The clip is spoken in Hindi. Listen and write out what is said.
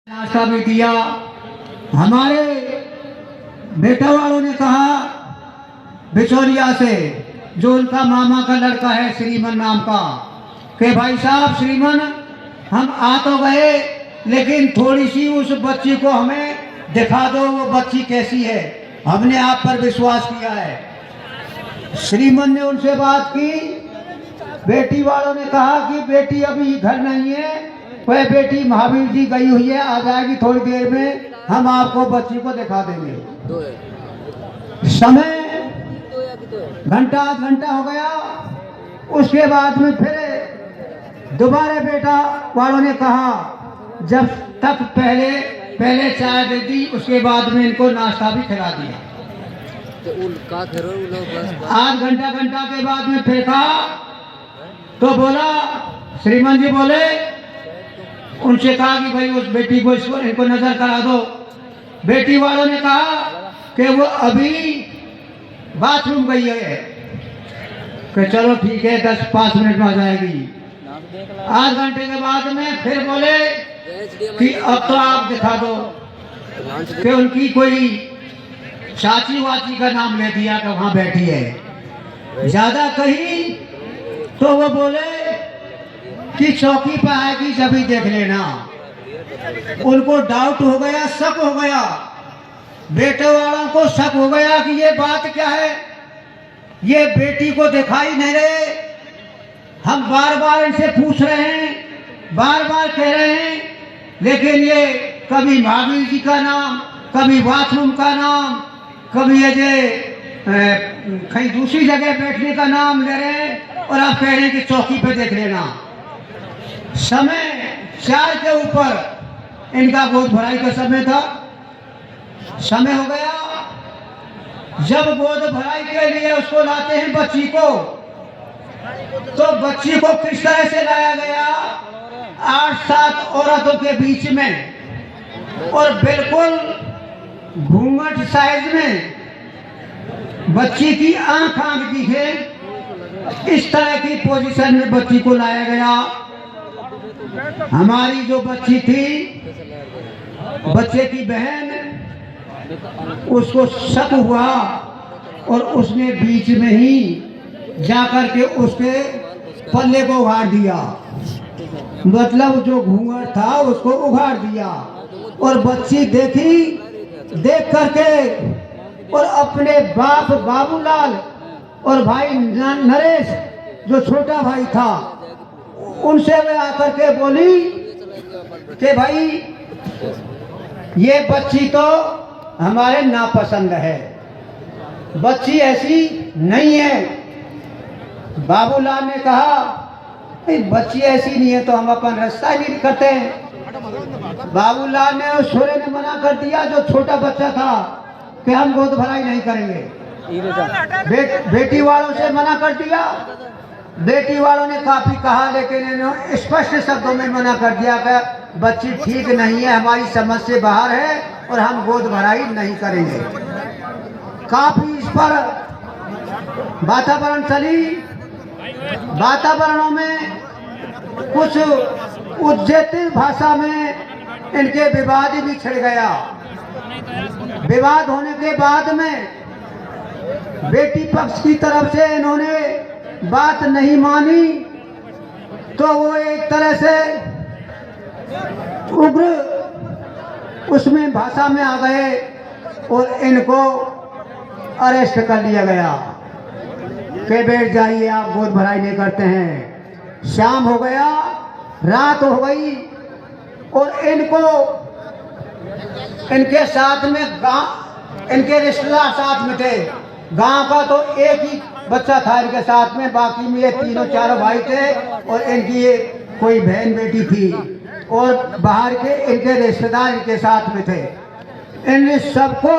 नाश्ता भी दिया। हमारे बेटा वालों ने कहा बिचौलिया से, जो उनका मामा का लड़का है श्रीमन नाम का, कि भाई साहब श्रीमन हम आ तो गए लेकिन थोड़ी सी उस बच्ची को हमें दिखा दो, वो बच्ची कैसी है, हमने आप पर विश्वास किया है। श्रीमन ने उनसे बात की। बेटी वालों ने कहा कि बेटी अभी घर नहीं है, वह बेटी महावीर जी गई हुई है, आ जाएगी थोड़ी देर में, हम आपको बच्ची को दिखा देंगे। समय घंटा आध घंटा हो गया। उसके बाद में फिर दोबारा बेटा वालों ने कहा, जब तक पहले चाय दे दी, उसके बाद में इनको नाश्ता भी खिला दिया। आध घंटा के बाद में फिर कहा तो बोला, श्रीमान जी बोले, उनसे कहा कि भाई उस बेटी को इनको नजर करा दो। बेटी वालों ने कहा कि वो अभी बाथरूम गई है, कि चलो ठीक है 10-5 मिनट में आ जाएगी। आध घंटे के बाद में फिर बोले कि अब तो आप दिखा दो, कि उनकी कोई चाची वाची का नाम ले दिया कि वहां बैठी है। ज्यादा कही तो वो बोले कि चौकी पर आएगी जब ही देख लेना। उनको डाउट हो गया, शक हो गया, बेटे वालों को शक हो गया कि ये बात क्या है, ये बेटी को दिखाई नहीं रहे। हम बार बार इनसे पूछ रहे हैं, बार बार कह रहे हैं, लेकिन ये कभी महावीर जी का नाम, कभी बाथरूम का नाम, कभी ये कहीं दूसरी जगह बैठने का नाम ले रहे हैं, और आप कह रहे हैं कि चौकी पे देख लेना। समय 4 के ऊपर इनका गोद भराई का समय था। समय हो गया। जब गोद भराई के लिए उसको लाते हैं बच्ची को, तो बच्ची को किस तरह से लाया गया, 8-7 औरतों के बीच में, और बिल्कुल घूंघट साइज में बच्ची की आंख दिखे, इस तरह की पोजीशन में बच्ची को लाया गया। हमारी जो बच्ची थी, बच्चे की बहन, उसको शक हुआ और उसने बीच में ही जाकर के उसके पल्ले को उघाड़ दिया, मतलब जो घूंघट था उसको उघाड़ दिया। और बच्ची देखी, देख करके और अपने बाप बाबूलाल और भाई नरेश जो छोटा भाई था, उनसे वे आकर के बोली कि भाई ये बच्ची तो हमारे नापसंद है, बच्ची ऐसी नहीं है। बाबूलाल ने कहा बच्ची ऐसी नहीं है तो हम अपन रास्ता ही नहीं करते हैं। बाबूलाल ने और छोरे ने मना कर दिया, जो छोटा बच्चा था, कि हम गोद भराई नहीं करेंगे। बेटी वालों से मना कर दिया। बेटी वालों ने काफी कहा, लेकिन इन्होंने स्पष्ट शब्दों में मना कर दिया कि बच्ची ठीक नहीं है, हमारी समझ से बाहर है और हम गोद भराई नहीं करेंगे। काफी इस पर वातावरण चली। वातावरणों में कुछ उद्यत भाषा में इनके विवाद भी छिड़ गया। विवाद होने के बाद में बेटी पक्ष की तरफ से इन्होंने बात नहीं मानी, तो वो एक तरह से उग्र उसमें भाषा में आ गए और इनको अरेस्ट कर लिया गया कि बैठ जाइए, आप गोद भराई नहीं करते हैं। शाम हो गया, रात हो गई, और इनको इनके साथ में इनके रिश्तेदार साथ में थे। गांव का तो एक ही बच्चा था इनके साथ में, बाकी में ये 3-4 भाई थे, और इनकी कोई बहन बेटी थी, और बाहर के इनके रिश्तेदार इनके साथ में थे। इन सबको